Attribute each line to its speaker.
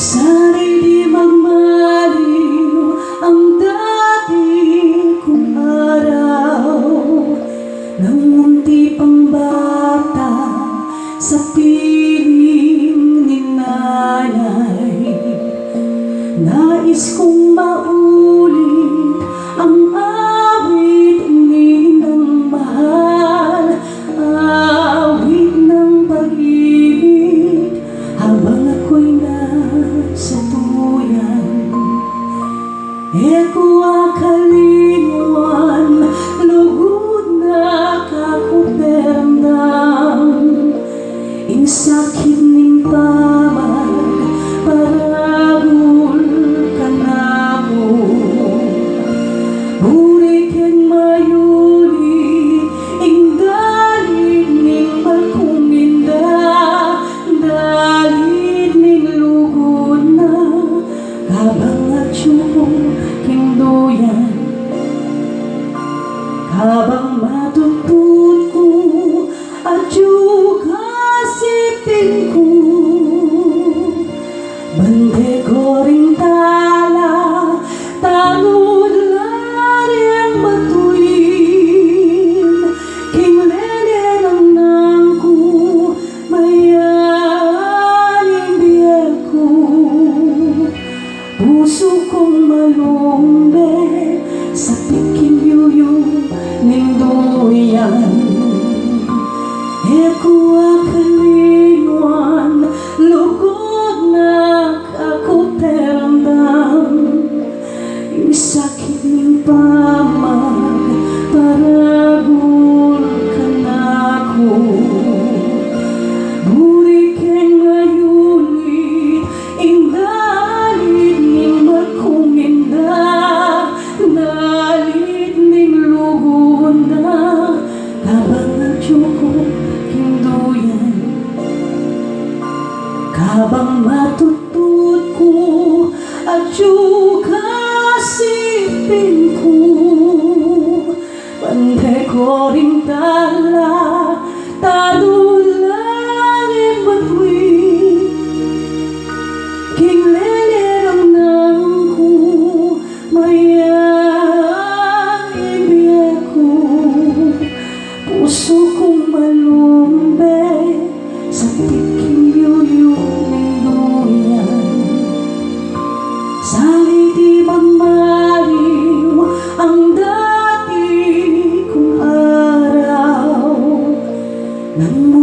Speaker 1: Sana'y di magmaliw ang dati kong araw nang munti pang bata sa piling ni nanay. Nais kong maulit ang awit ni ng mahal, awit ng pag-ibig habang ako'y nasa tuyan. Eko akalinguan, lugod na kakuperandam, ing sakit ning pamag, paragul ka na mo. Burik yang mayuli, ing dalit ning balkong inda, dalit ning lugod na, kabang at syukong kindoyan. Kabang matutut ko at yukasipin ko, bande ko ring tala, tanod lari ang batuin, kinglele ng nangko, mayaning biyel ko, puso kong malumbe sa piking yuyong ning duyan. Eko akalinguan, lugod na kakuperandam, yung sakit ning pamag, paragul ka na ko. Burik yang ngayulit, ing dalit ning balkong inda, dalit ning lugod na, kabang at syukong kindoyan. Kabang matutut ko at yukasipin ko, bande ko ring tala, tanod lang ang batuin, kinglele ng nangko, mayang ibiyay ko, puso kong malumbe sa piking yuyong ning duyan. Sana'y di magmaliw ang dati kong araw nang